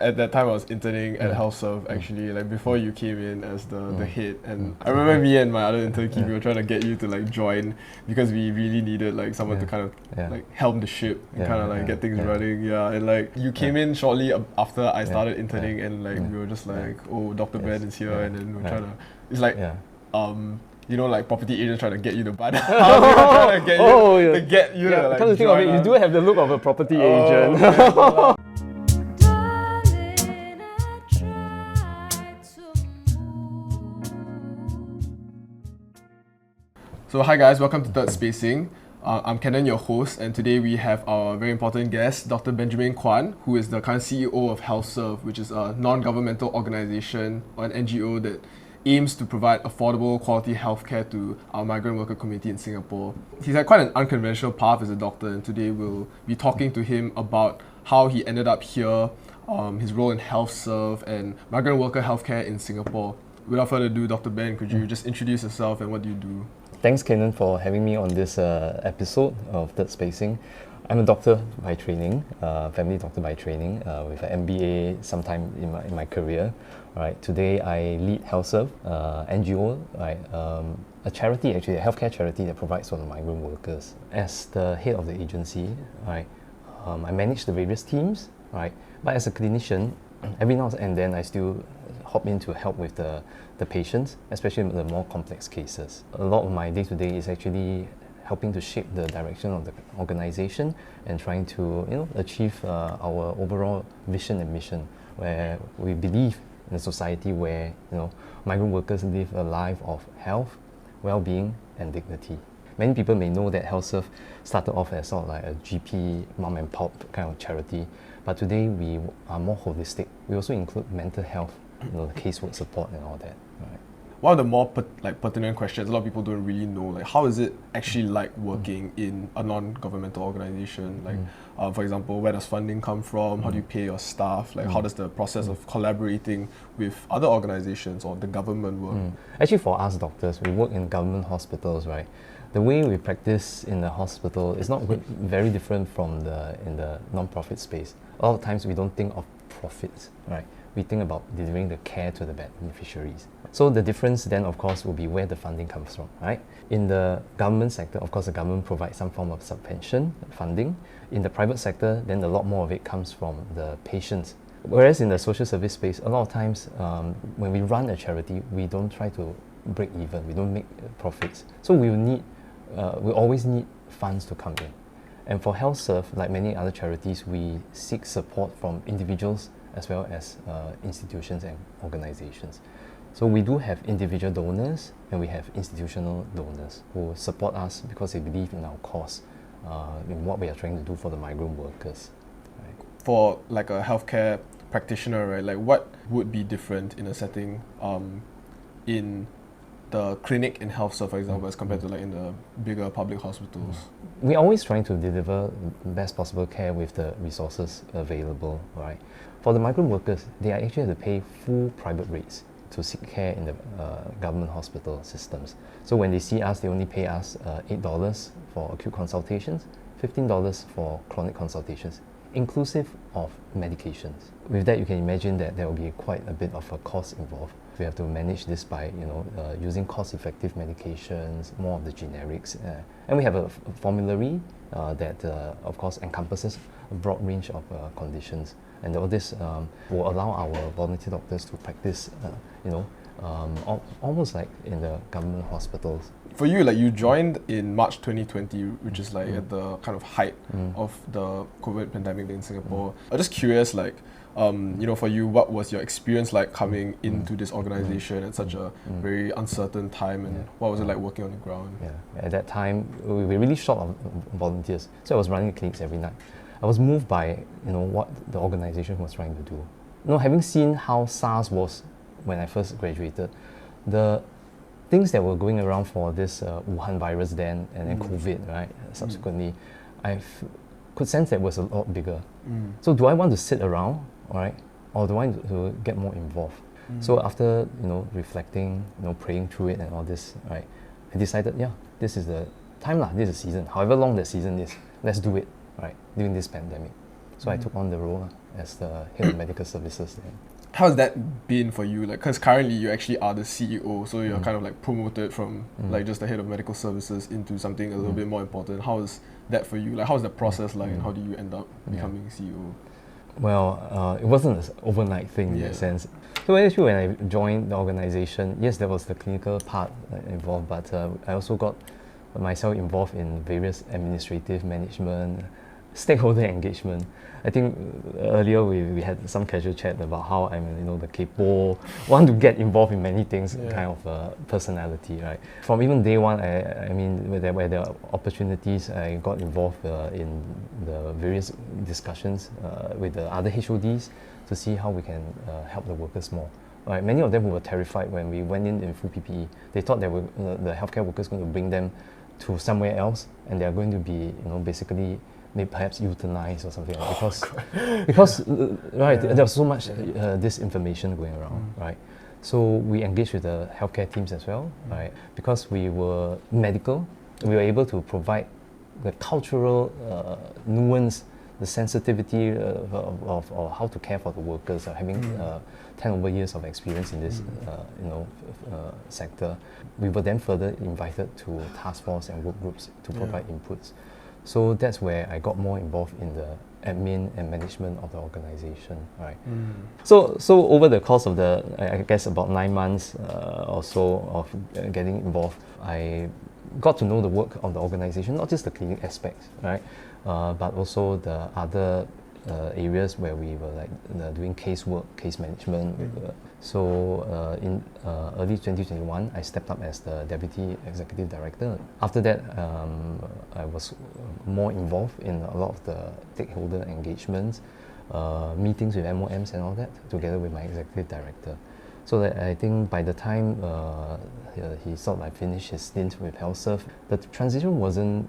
At that time, I was interning at HealthServe actually, like before you came in as the head. And I remember me and my other intern, we were trying to get you to like join because we really needed like someone to kind of like helm the ship and kind of like get things running. Yeah, and like you came in shortly after I started interning, and like we were just like, oh, Dr. Ben is here, and then we're trying to. It's like, you know, like property agents trying to get you to buy the house. We were trying to get you to get you to like come to think of it, you do have the look of a property agent. Okay. So hi guys, welcome to Third Spacing. I'm Kenan, your host, and today we have our very important guest, Dr. Benjamin Kuan, who is the current CEO of HealthServe, which is a non-governmental organization or an NGO that aims to provide affordable, quality healthcare to our migrant worker community in Singapore. He's had quite an unconventional path as a doctor, and today we'll be talking to him about how he ended up here, his role in HealthServe, and migrant worker healthcare in Singapore. Without further ado, Dr. Ben, could you just introduce yourself and what do you do? Thanks, Kenan, for having me on this episode of Third Spacing. I'm a doctor by training, family doctor by training, with an MBA sometime in my career. Right. Today I lead HealthServe, NGO, right, a charity actually, a healthcare charity that provides for the migrant workers. As the head of the agency, right, I manage the various teams, right. But as a clinician, every now and then I still hop in to help with the patients, especially the more complex cases. A lot of my day-to-day is actually helping to shape the direction of the organization and trying to achieve our overall vision and mission, where we believe in a society where migrant workers live a life of health, well-being and dignity. Many people may know that HealthServe started off as sort of like a GP, mom and pop kind of charity, but today we are more holistic. We also include mental health, the casework support and all that. Right. One of the more pertinent questions, a lot of people don't really know, like how is it actually like working in a non-governmental organization? Like, for example, where does funding come from? How do you pay your staff? Like, how does the process of collaborating with other organizations or the government work? Actually, for us doctors, we work in government hospitals, right? The way we practice in the hospital is not very different from in the non-profit space. A lot of times we don't think of profits, right? We think about delivering the care to the beneficiaries. So the difference then, of course, will be where the funding comes from, right? In the government sector, of course, the government provides some form of subvention funding. In the private sector, then a lot more of it comes from the patients. Whereas in the social service space, a lot of times when we run a charity, we don't try to break even, we don't make profits. So we always need funds to come in. And for HealthServe, like many other charities, we seek support from individuals as well as institutions and organizations. So we do have individual donors and we have institutional donors who support us because they believe in our cause, in what we are trying to do for the migrant workers. Right. For like a healthcare practitioner, right, like what would be different in a setting in the clinic in HealthServe, for example, as compared to like in the bigger public hospitals? We're always trying to deliver best possible care with the resources available, right? For the migrant workers, they actually have to pay full private rates to seek care in the government hospital systems. So when they see us, they only pay us $8 for acute consultations, $15 for chronic consultations, inclusive of medications. With that, you can imagine that there will be quite a bit of a cost involved. We have to manage this by using cost-effective medications, more of the generics, and we have a formulary that of course encompasses a broad range of conditions, and all this will allow our volunteer doctors to practice almost like in the government hospitals. For you, like you joined in March 2020, which is like at the kind of height of the COVID pandemic in Singapore. I'm just curious, like, for you, what was your experience like coming into this organization at such a very uncertain time, and what was it like working on the ground? Yeah, at that time, we were really short of volunteers, so I was running clinics every night. I was moved by what the organization was trying to do. Having seen how SARS was when I first graduated, the things that were going around for this Wuhan virus then, and then COVID, right? Subsequently, I could sense that it was a lot bigger. So do I want to sit around, right, or do I want to get more involved? So after reflecting, praying through it and all this, right, I decided, this is the time lah, this is the season. However long the season is, let's do it, right, during this pandemic. So I took on the role. as the head of medical services then. How's that been for you? Like, because currently you actually are the CEO, so you're kind of like promoted from like just the head of medical services into something a little bit more important. How is that for you? Like, how's the process like, and how do you end up becoming CEO? Well, it wasn't an overnight thing in that sense. So actually, when I joined the organization, yes, there was the clinical part involved, but I also got myself involved in various administrative management, stakeholder engagement. I think earlier we had some casual chat about how I'm the capo, want to get involved in many things, kind of personality, right? From even day one, I mean, where there are opportunities, I got involved in the various discussions with the other HODs to see how we can help the workers more. Right? Many of them who were terrified when we went in full PPE. They thought that the healthcare workers going to bring them to somewhere else, and they are going to be, basically maybe perhaps euthanized or something like that. Because right, there was so much disinformation going around, right? So we engaged with the healthcare teams as well, right? Because we were medical, we were able to provide the cultural nuance, the sensitivity of how to care for the workers, having 10 over years of experience in this sector. We were then further invited to task force and work groups to provide inputs. So that's where I got more involved in the admin and management of the organization, right? So over the course of I guess about 9 months or so of getting involved, I got to know the work of the organization, not just the clinic aspects, right? But also the other areas where we were like doing case work, case management. So in early 2021, I stepped up as the Deputy Executive Director. After that, I was more involved in a lot of the stakeholder engagements, meetings with MOMs and all that, together with my Executive Director. So that I think by the time he sort of finished his stint with HealthServe, the transition wasn't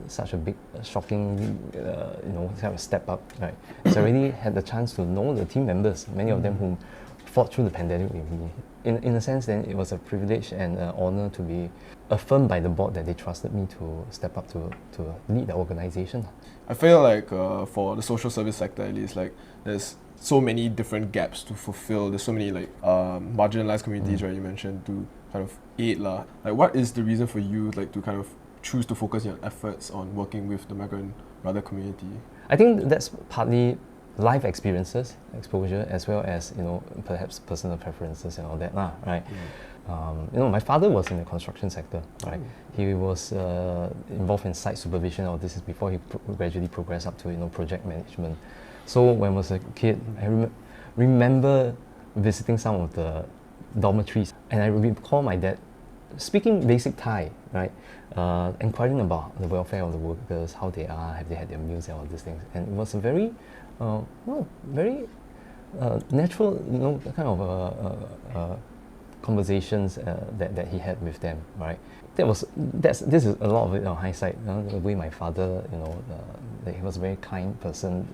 such a big, shocking, kind of step up, right? So I really had the chance to know the team members, many of them who fought through the pandemic with me. In a sense, then it was a privilege and an honor to be affirmed by the board that they trusted me to step up to lead the organization. I feel like for the social service sector at least, like there's so many different gaps to fulfill. There's so many like marginalized communities, right? You mentioned to kind of aid lah. Like, what is the reason for you like to kind of choose to focus your efforts on working with the migrant brother community? I think that's partly life experiences, exposure, as well as perhaps personal preferences and all that lah, right? My father was in the construction sector, right? He was involved in site supervision. Or this is before he gradually progressed up to project management. So when I was a kid, I remember visiting some of the dormitories, and I recall my dad speaking basic Thai, right? Inquiring about the welfare of the workers, how they are, have they had their meals and all these things. And it was a very, very natural, kind of conversations that he had with them, right? This is a lot of it on hindsight. The way my father, he was a very kind person,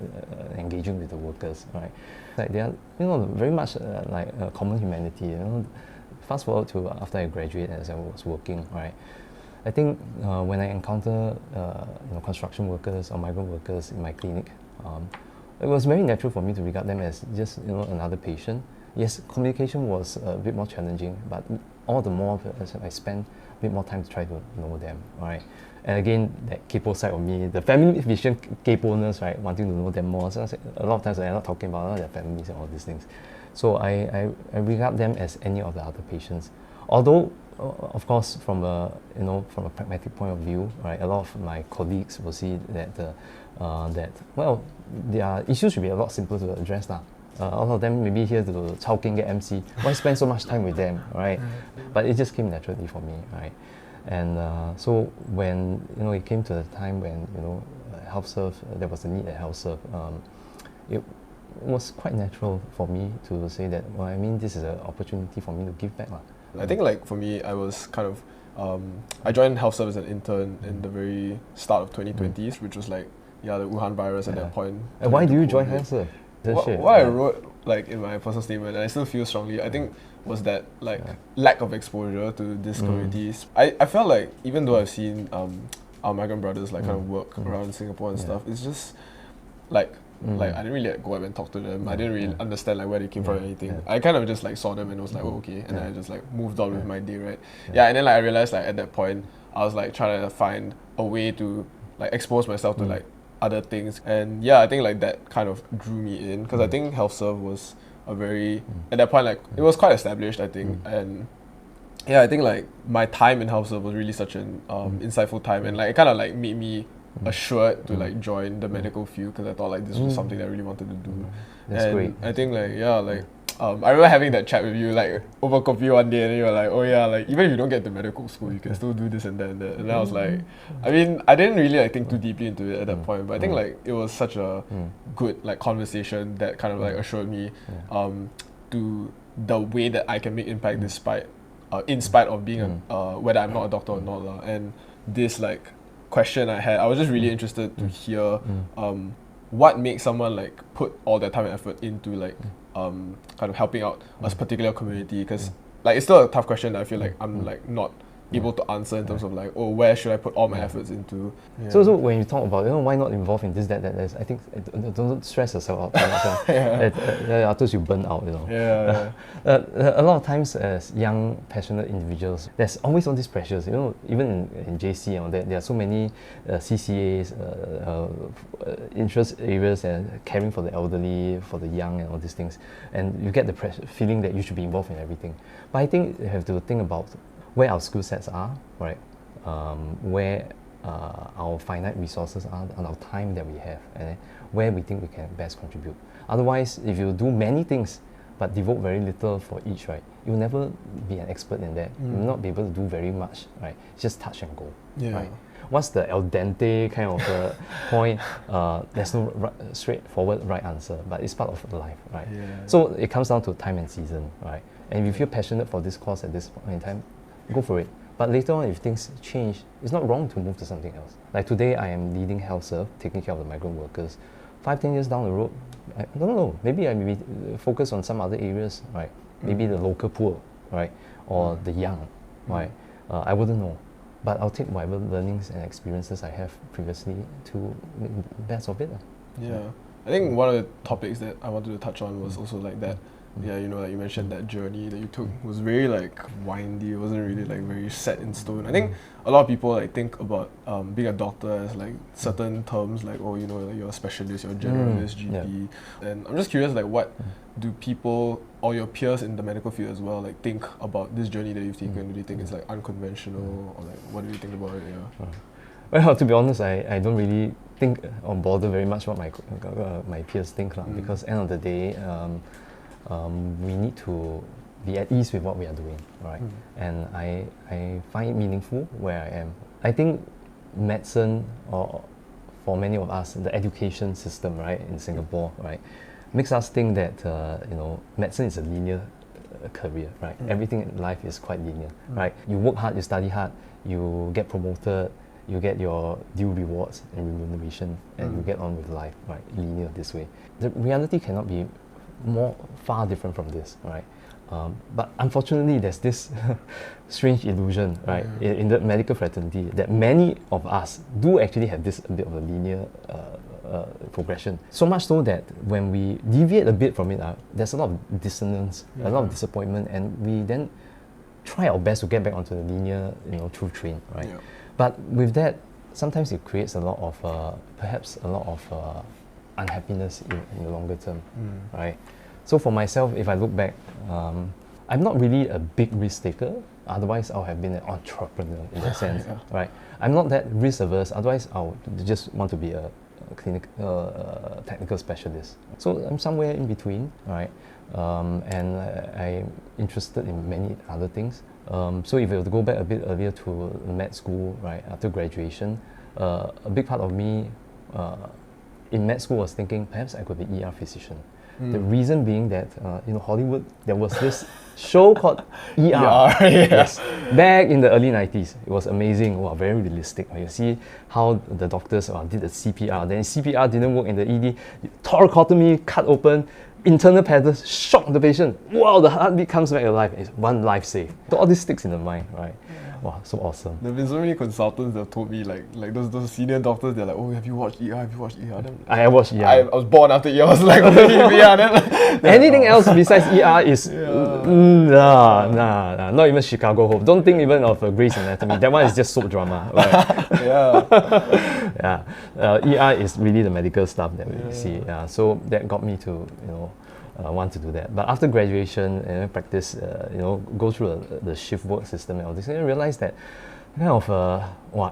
engaging with the workers, right? Like they are, very much like a common humanity. Fast forward to after I graduated, as I was working, right? I think when I encounter construction workers or migrant workers in my clinic, it was very natural for me to regard them as just another patient. Yes, communication was a bit more challenging, but all the more as I spent a bit more time to try to know them, right? And again, that capo side of me, the family vision capo-ness, right? Wanting to know them more. So a lot of times I end up talking about their families and all these things. So I regard them as any of the other patients. Although, of course, from a pragmatic point of view, right? A lot of my colleagues will see that their issues should be a lot simpler to address now. All of them maybe here to chowking get MC. Why spend so much time with them, right? But it just came naturally for me, right? And so when it came to the time when HealthServe, there was a need at HealthServe. It was quite natural for me to say that. Well, I mean, this is an opportunity for me to give back, lah. I think like for me, I was kind of I joined HealthServe as an intern in the very start of 2020s, which was like the Wuhan virus at that point. And why do you join HealthServe? What I wrote like in my personal statement, and I still feel strongly, I think was that like lack of exposure to these communities. I felt like even though I've seen our migrant brothers like kind of work around Singapore and stuff, it's just like Like I didn't really like, go up and talk to them. I didn't really understand like where they came from or anything. I kind of just like saw them and was like, oh, okay, and then I just like moved on with my day, right? Yeah, and then like I realized like at that point I was like trying to find a way to like expose myself to like other things, and yeah, I think like that kind of drew me in because I think health serve was a very at that point like it was quite established, I think, and yeah, I think like my time in health serve was really such an insightful time, and like it kind of like made me assured to like join the medical field because I thought like this was something that I really wanted to do. That's and great. I think like yeah, like I remember having that chat with you like over coffee one day, and then you were like, oh yeah, like even if you don't get to medical school, you can still do this and that and that. And I was like, I mean, I didn't really like think too deeply into it at that point, but I think like it was such a good like conversation that kind of like assured me to the way that I can make impact despite in spite of being whether I'm not a doctor or not lah. And this like question I had, I was just really interested to hear what makes someone like put all their time and effort into like kind of helping out a particular community, because like it's still a tough question that I feel like I'm like not able to answer in terms of like, oh, where should I put all my efforts into? Yeah. So when you talk about, why not involve in this, that, I think don't stress yourself out too much. Afterwards you burn out, Yeah. A lot of times as young, passionate individuals, there's always all these pressures, even in JC and all that, there are so many CCAs, interest areas and caring for the elderly, for the young and all these things. And you get the feeling that you should be involved in everything. But I think you have to think about where our skill sets are, right? Where our finite resources are, and our time that we have, and where we think we can best contribute. Otherwise, if you do many things but devote very little for each, right, you'll never be an expert in that. You'll not be able to do very much, right? Just touch and go, right? What's the al dente kind of point? There's no straightforward right answer, but it's part of life, right? So it comes down to time and season, right? And if you feel passionate for this course at this point in time, go for it. But later on, if things change, it's not wrong to move to something else. Like today, I am leading health serve, taking care of the migrant workers. 5-10 years down the road, I don't know, maybe I may focus on some other areas, right? Maybe the local poor, right? Or the young, right? I wouldn't know. But I'll take whatever learnings and experiences I have previously to make the best of it. Yeah. I think one of the topics that I wanted to touch on was also like that. Yeah, like you mentioned that journey that you took was very like windy. It wasn't really like very set in stone. I think a lot of people like think about being a doctor as like certain terms like, oh, like you're a specialist, you're a generalist, GP. And I'm just curious, like what do people or your peers in the medical field as well like think about this journey that you've taken? Do you think it's like unconventional, or like what do you think about it? Well, to be honest, I don't really think or bother very much what my peers think because end of the day, we need to be at ease with what we are doing, right? And I find it meaningful where I am. I think medicine, or for many of us, the education system, right, in Singapore, right, makes us think that medicine is a linear career, right? Everything in life is quite linear, right? You work hard, you study hard, you get promoted, you get your due rewards and remuneration, and you get on with life, right? Linear this way. The reality cannot be far different from this, right? But unfortunately, there's this strange illusion, right, in the medical fraternity that many of us do actually have this a bit of a linear progression. So much so that when we deviate a bit from it, there's a lot of dissonance, a lot of disappointment, and we then try our best to get back onto the linear, true train, right? But with that, sometimes it creates a lot of, perhaps a lot of unhappiness in the longer term, right? So for myself, if I look back, I'm not really a big risk taker. Otherwise, I would have been an entrepreneur in that sense, right? I'm not that risk averse. Otherwise, I would just want to be a technical specialist. So I'm somewhere in between, right? And I'm interested in many other things. So if I were to go back a bit earlier to med school, right, after graduation, a big part of me in med school was thinking perhaps I could be ER physician. The reason being that Hollywood, there was this show called ER. Yes, back in the early 90s. It was amazing. Wow, very realistic. You see how the doctors did the CPR. Then CPR didn't work in the ED. Thoracotomy, cut open, internal paddles, shock the patient. Wow, the heartbeat comes back alive. It's one life saved. So all this sticks in the mind, right? wow, so awesome. There've been so many consultants that have told me like those senior doctors, they're like, oh, have you watched ER? Have you watched ER? Then, I watched ER. I was born after ER. I was like, okay, yeah. Then, Anything else besides ER is nah, not even Chicago Hope. Don't think even of Grey's Anatomy. That one is just soap drama. Right? Yeah. ER is really the medical stuff that we see. Yeah, so that got me to want to do that. But after graduation and practice, go through the shift work system and all this, and I realized that kind of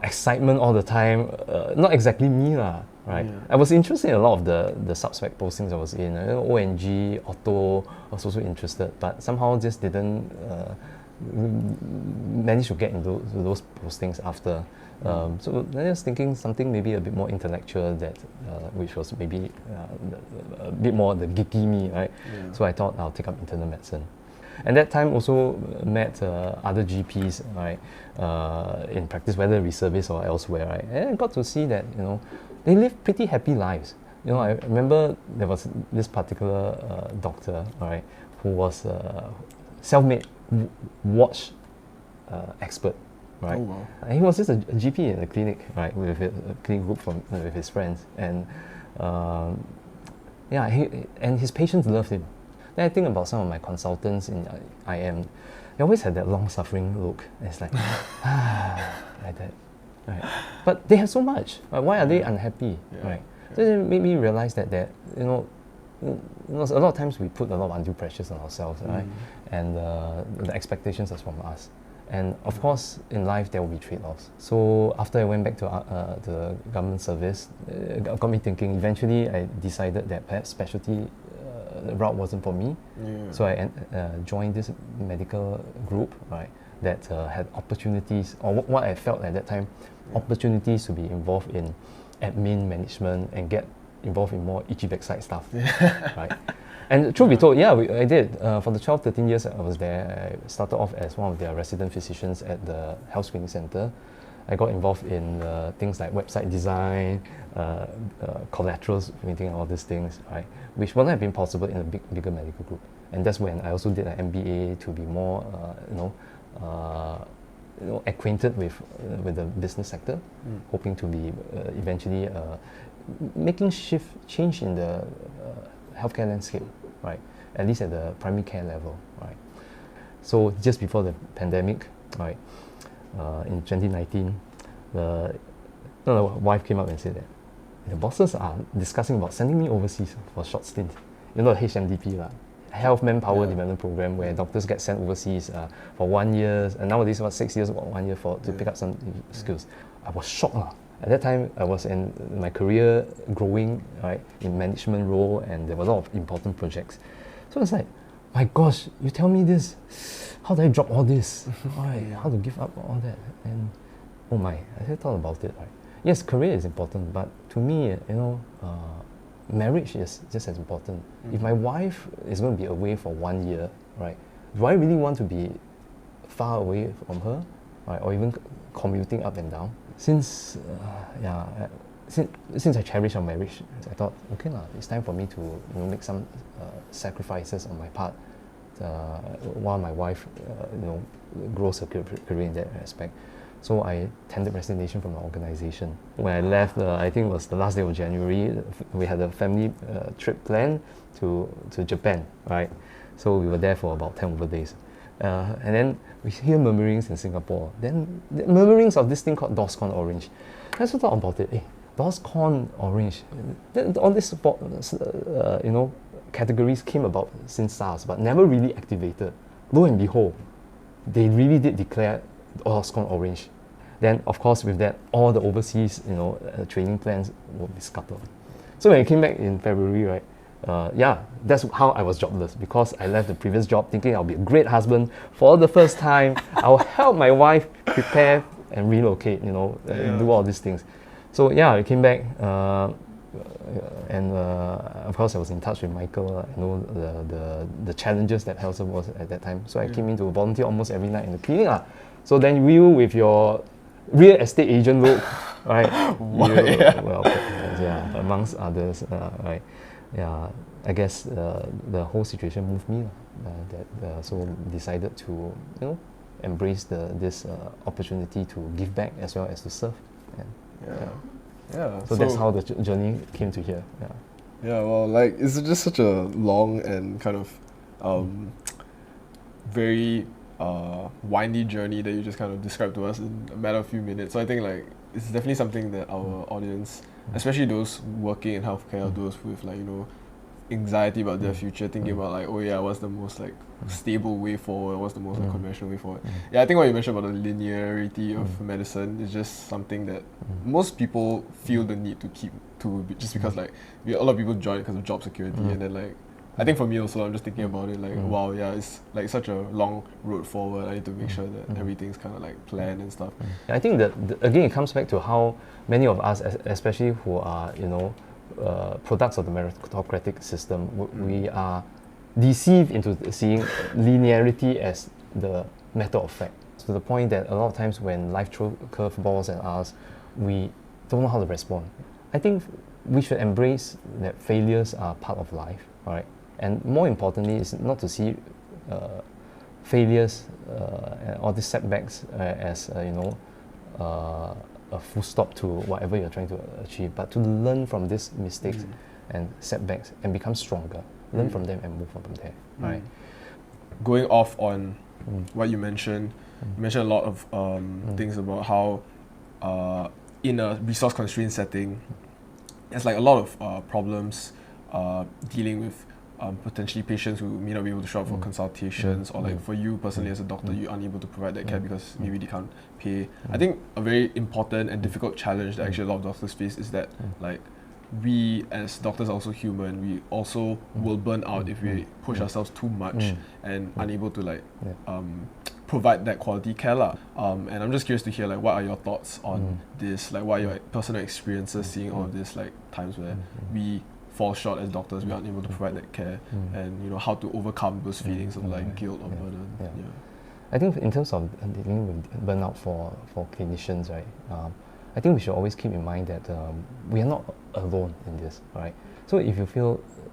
excitement all the time, not exactly me lah. Right, I was interested in a lot of the sub-spec postings I was in. ONG, Auto, I was also interested, but somehow just didn't manage to get into those postings after. So I was thinking something maybe a bit more intellectual, which was maybe a bit more the geeky me, right? Yeah. So I thought I'll take up internal medicine. And that time also met other GPs, right, in practice, whether reservice or elsewhere, right? And I got to see that, they live pretty happy lives. I remember there was this particular doctor, right, who was self-made watch expert, right? Oh, wow. And he was just a GP in a clinic, right, with a clinic group with his friends, and his patients loved him. Then I think about some of my consultants in IM, they always had that long-suffering look. And it's like, like that, right? But they have so much. Right? Why are they unhappy, right? So it made me realize that a lot of times we put a lot of undue pressures on ourselves, right? And the expectations are from us. And of course, in life there will be trade-offs. So after I went back to the government service, it got me thinking. Eventually, I decided that perhaps specialty route wasn't for me. So I joined this medical group, right, that had opportunities, or what I felt at that time, opportunities to be involved in admin management and get involved in more itchy backside stuff, right? And truth be told, I did. For the 12, 13 years I was there, I started off as one of their resident physicians at the health screening center. I got involved in things like website design, collaterals, printing, all these things, right? Which wouldn't have been possible in a bigger medical group. And that's when I also did an MBA to be more, acquainted with the business sector, hoping to be eventually making change in the healthcare landscape, right? At least at the primary care level, right? So just before the pandemic, right? In 2019, the wife came up and said that the bosses are discussing about sending me overseas for a short stint. HMDP, Health Manpower Development Program, where doctors get sent overseas for 1 year, and nowadays about 6 years, about 1 year to pick up some skills. I was shocked. At that time, I was in my career growing, right, in management role, and there were a lot of important projects. So it's like, my gosh, you tell me this, how do I drop all this? How to give up all that? And oh my, I thought about it. Right? Yes, career is important, but to me, marriage is just as important. If my wife is going to be away for 1 year, right, do I really want to be far away from her, right, or even commuting up and down? Since I cherish our marriage, I thought, okay, it's time for me to make some sacrifices on my part while my wife grows her career in that aspect. So I tendered resignation from the organization. When I left, I think it was the last day of January, we had a family trip planned to Japan, right? So we were there for about 10 over days. And then we hear murmurings in Singapore. Then the murmurings of this thing called DORSCON Orange. I also thought about it. DORSCON Orange. All these categories came about since SARS, but never really activated. Lo and behold, they really did declare DORSCON Orange. Then, of course, with that, all the overseas, training plans would be scuttled. So when I came back in February, right, that's how I was jobless, because I left the previous job thinking I'll be a great husband for the first time. I'll help my wife prepare and relocate, do all these things. So I came back, and of course I was in touch with Michael. I know the challenges that HealthServe was at that time. So I came in to volunteer almost every night in the clinic. So then you, with your real estate agent look, right? Amongst others, right? I guess the whole situation moved me. So decided to embrace this opportunity to give back as well as to serve. And, Yeah. So that's how the journey came to here. Yeah. Yeah, well, like, it's just such a long and kind of very windy journey that you just kind of described to us in a matter of few minutes. So I think, like, it's definitely something that our audience, especially those working in healthcare, or those with, like, anxiety about their future, thinking about, like, oh yeah, what's the most, like, stable way forward, what's the most, like, conventional way forward. Yeah, I think what you mentioned about the linearity of medicine is just something that most people feel the need to keep to, just because, like, a lot of people join because of job security, and then, like, I think for me also, I'm just thinking about it, like, wow, yeah, it's like such a long road forward. I need to make sure that everything's kind of, like, planned and stuff. I think that again, it comes back to how many of us, especially who are products of the meritocratic system, we are deceived into seeing linearity as the matter of fact. To the point that a lot of times when life throws curveballs at us, we don't know how to respond. I think we should embrace that failures are part of life, all right? And more importantly, is not to see failures and all these setbacks as a full stop to whatever you're trying to achieve, but to learn from these mistakes and setbacks and become stronger. Learn from them and move on from there. Right. Going off on what you mentioned a lot of things about how in a resource constrained setting, there's, like, a lot of problems dealing with potentially patients who may not be able to show up for consultations, or, like, for you personally as a doctor, you're unable to provide that care because maybe they can't pay. I think a very important and difficult challenge that actually a lot of doctors face is that, like, we as doctors are also human. We also will burn out if we push ourselves too much and unable to, like, provide that quality care lah. And I'm just curious to hear, like, what are your thoughts on this? Like, what are your personal experiences seeing all of this, like, times where we fall short as doctors, we aren't able to provide that care, and how to overcome those feelings of, like, guilt or burden. I think in terms of dealing with burnout for clinicians, right? I think we should always keep in mind that we are not alone in this, right? So if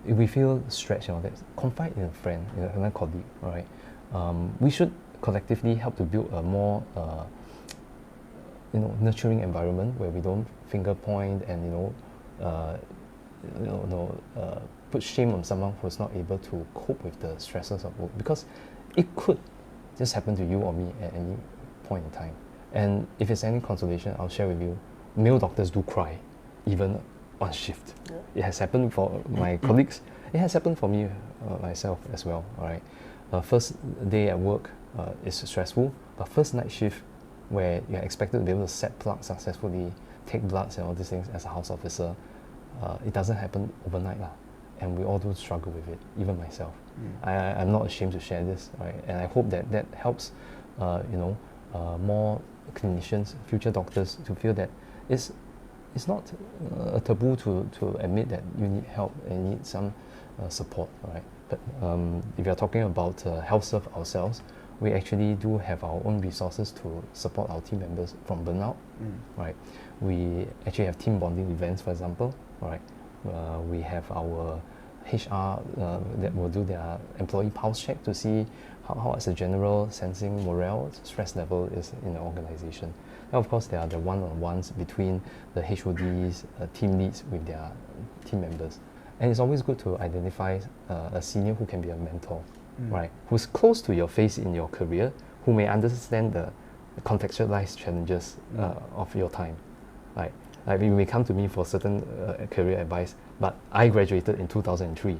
we feel stretched and all that, confide in a friend, in a colleague, right? We should collectively help to build a more nurturing environment where we don't finger point and put shame on someone who's not able to cope with the stresses of work, because it could just happen to you or me at any point in time. And if it's any consolation, I'll share with you, male doctors do cry, even on shift. It has happened for my colleagues. It has happened for me, myself as well. All right. First day at work is stressful, but first night shift, where you're expected to be able to set plugs successfully, take bloods and all these things as a house officer, it doesn't happen overnight lah. And we all do struggle with it, even myself. I'm not ashamed to share this, right? And I hope that helps, more clinicians, future doctors, to feel that it's not a taboo to admit that you need help and you need some support, right? But if you're talking about health serve ourselves, we actually do have our own resources to support our team members from burnout, right? We actually have team bonding events, for example, right? We have our HR that will do their employee pulse check to see how as a general sensing morale, stress level is in the organization. And of course, there are the one-on-ones between the HODs, team leads with their team members. And it's always good to identify a senior who can be a mentor, right? Who's close to your face in your career, who may understand the contextualized challenges of your time, right? Like, you may come to me for certain career advice, but I graduated in 2003,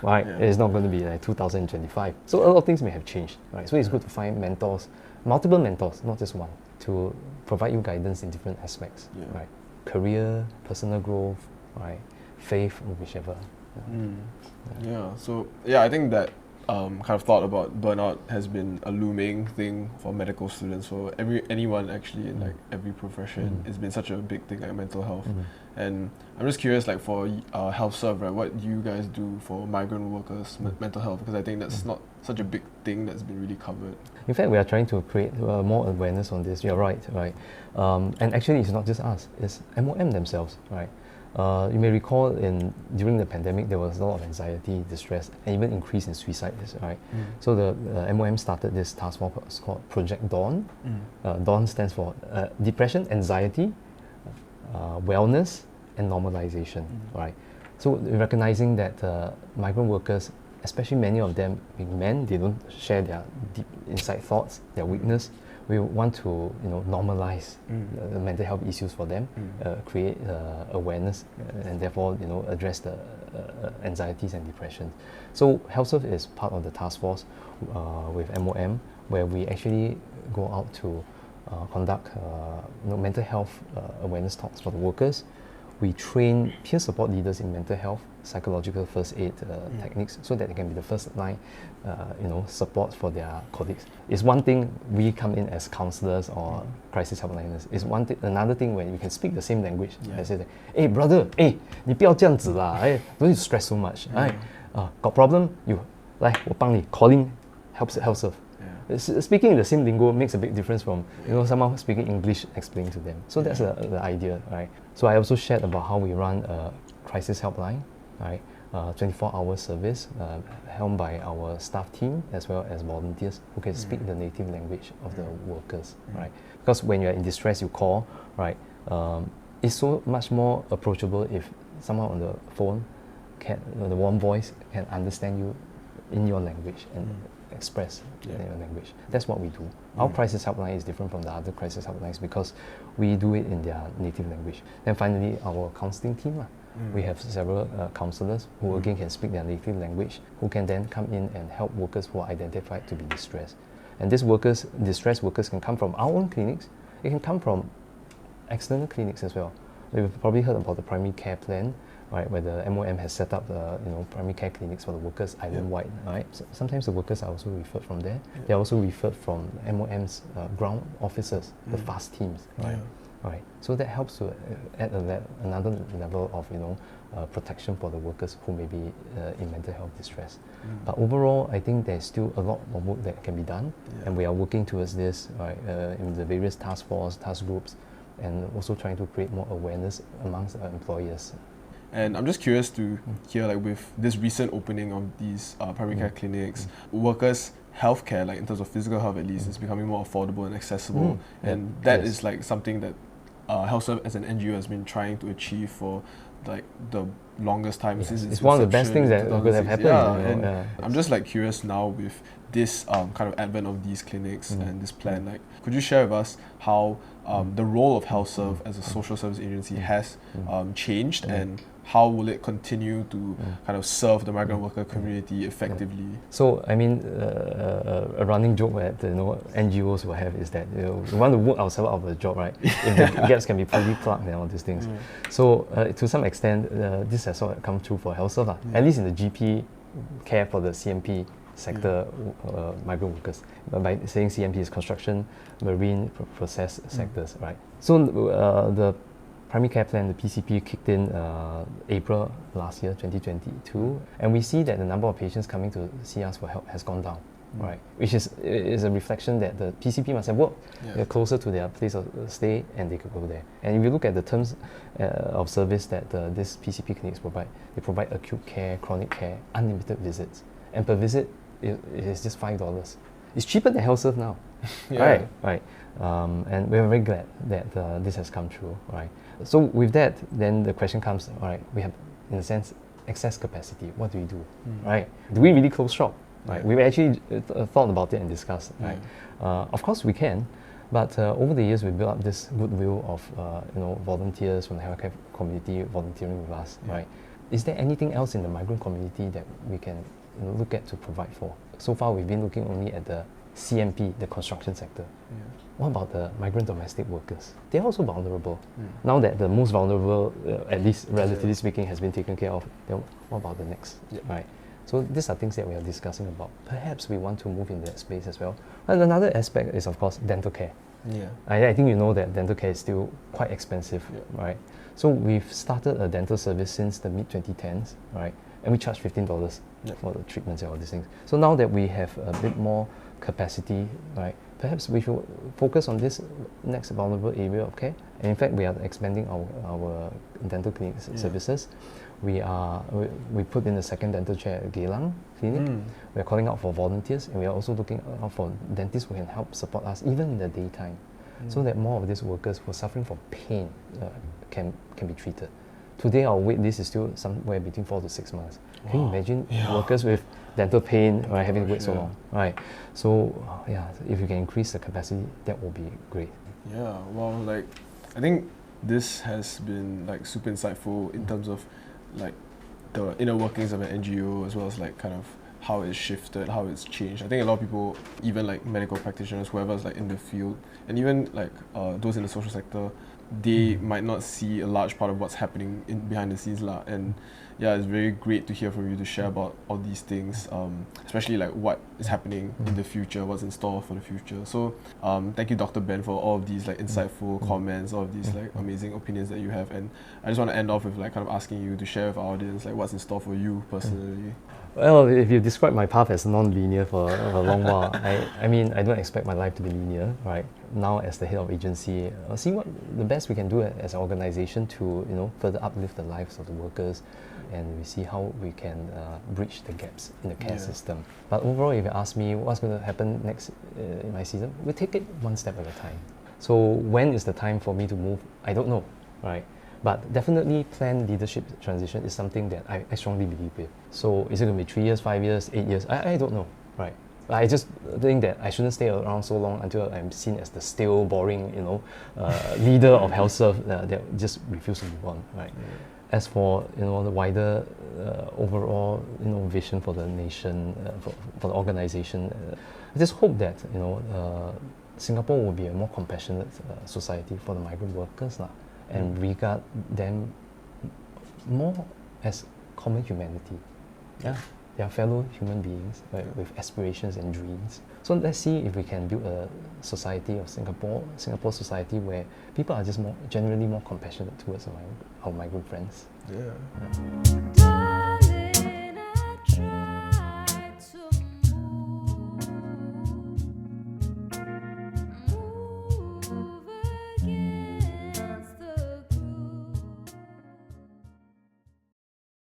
right? It's not going to be like 2025. So a lot of things may have changed, right? So it's good to find mentors, multiple mentors, not just one, to provide you guidance in different aspects, right? Career, personal growth, right? Faith, whichever. So I think that kind of thought about burnout has been a looming thing for medical students, for anyone actually in, like, every profession. It's been such a big thing, like mental health. And I'm just curious, like, for health serve, right, what do you guys do for migrant workers' mental health? Because I think that's not such a big thing that's been really covered. In fact, we are trying to create more awareness on this. You're right? And actually, it's not just us, it's MOM themselves, right? You may recall during the pandemic there was a lot of anxiety, distress, and even increase in suicides, right? So the MOM started this task force called Project Dawn. Dawn stands for depression, anxiety, wellness, and normalization, right? So recognizing that migrant workers, especially many of them being men, they don't share their deep inside thoughts, their weakness. We want to normalize the mental health issues for them, create awareness, and therefore address the anxieties and depression. So HealthServe is part of the task force with MOM, where we actually go out to conduct mental health awareness talks for the workers. We train peer support leaders in mental health, psychological first aid techniques, so that they can be the first line, support for their colleagues. It's one thing we come in as counselors or crisis helpliners. It's one thing. Another thing when you can speak the same language. I say, "Hey brother, hey, 你不要这样子啦, don't need to stress so much. Got problem? You 来我帮你 calling HealthServe." Speaking the same lingo makes a big difference from someone speaking English explaining to them. So that's the idea, right? So I also shared about how we run a crisis helpline, right? 24-hour service helmed by our staff team as well as volunteers who can speak the native language of the workers, right? Because when you're in distress, you call, right? It's so much more approachable if someone on the phone the warm voice can understand you in your language and express in your language. That's what we do. Our crisis helpline is different from the other crisis helplines because we do it in their native language. Then finally, our counseling team. We have several counselors who again can speak their native language, who can then come in and help workers who are identified to be distressed. And these distressed workers can come from our own clinics. It can come from external clinics as well. We've probably heard about the primary care plan, right, where the MOM has set up the primary care clinics for the workers island-wide, right? So sometimes the workers are also referred from there. They're also referred from MOM's ground officers, the FAST teams, right? Right. So that helps to add another level of protection for the workers who may be in mental health distress. But overall, I think there's still a lot of work that can be done, and we are working towards this, right, in the various task force, task groups, and also trying to create more awareness amongst our employers. And I'm just curious to hear, like, with this recent opening of these primary care clinics, workers' healthcare, like in terms of physical health at least, is becoming more affordable and accessible. And that is like something that HealthServe as an NGO has been trying to achieve for like the longest time since its It's one of the best things that could have happened. I'm just like curious now with this kind of advent of these clinics and this plan, like, could you share with us how the role of HealthServe as a social service agency has changed, and how will it continue to kind of serve the migrant worker community effectively? So, I mean, a running joke that NGOs will have is that we want to work ourselves out of the job, right? If the gaps can be fully plugged and all these things. So, to some extent, this has sort of come true for HealthServe, at least in the GP care for the CMP sector, migrant workers. By saying CMP is construction, marine, process sectors, right? So, the primary care plan, the PCP, kicked in April last year, 2022, and we see that the number of patients coming to see us for help has gone down, right? Which is a reflection that the PCP must have worked. They're closer to their place of stay, and they could go there. And if you look at the terms of service that these PCP clinics provide, they provide acute care, chronic care, unlimited visits, and per visit it is just $5. It's cheaper than HealthServe now, right? And we're very glad that this has come true, right? So with that, then the question comes, all right, we have, in a sense, excess capacity. What do we do, right? Do we really close shop, right? We've actually thought about it and discussed, right? Of course we can, but over the years we built up this goodwill of volunteers from the healthcare community volunteering with us, right? Is there anything else in the migrant community that we can look at to provide for? So far we've been looking only at the CMP, the construction sector. What about the migrant domestic workers? They're also vulnerable. Now that the most vulnerable, at least relatively speaking, has been taken care of, then what about the next, right? So these are things that we are discussing about. Perhaps we want to move in that space as well. And another aspect is, of course, dental care. I think you know that dental care is still quite expensive, right? So we've started a dental service since the mid-2010s, right? And we charge $15 for the treatments and all these things. So now that we have a bit more capacity, right, perhaps we should focus on this next vulnerable area of care. And in fact, we are expanding our dental clinic services. We put in a second dental chair at Geylang Clinic. We are calling out for volunteers, and we are also looking out for dentists who can help support us even in the daytime, so that more of these workers who are suffering from pain can be treated. Today our wait list is still somewhere between 4 to 6 months. Can you imagine workers with dental pain having to wait so long? Right. So if you can increase the capacity, that will be great. Yeah, well, like, I think this has been like super insightful in terms of like the inner workings of an NGO, as well as like kind of how it's shifted, how it's changed. I think a lot of people, even like medical practitioners, whoever's like in the field, and even like those in the social sector, they might not see a large part of what's happening behind the scenes lah. And yeah, it's very great to hear from you to share about all these things, especially like what is happening in the future, what's in store for the future. So thank you, Dr. Ben, for all of these like insightful comments, all of these like amazing opinions that you have. And I just want to end off with like kind of asking you to share with our audience like what's in store for you personally. Well, if you describe my path as non-linear for a long while, I mean, I don't expect my life to be linear, right? Now, as the head of agency, see what the best we can do as an organization to, further uplift the lives of the workers, and we see how we can bridge the gaps in the care system. But overall, if you ask me what's going to happen next in my season, we take it one step at a time. So when is the time for me to move? I don't know, right? But definitely planned leadership transition is something that I strongly believe with. So is it going to be 3 years, 5 years, 8 years? I don't know, right? I just think that I shouldn't stay around so long until I'm seen as the stale, boring, leader of HealthServe that just refuse to move on, right? As for the wider overall vision for the nation, for the organization, I just hope that Singapore will be a more compassionate society for the migrant workers and regard them more as common humanity. Yeah, they are fellow human beings, right, with aspirations and dreams. So let's see if we can build a society of Singapore society where people are just generally more compassionate towards our migrant friends. Yeah.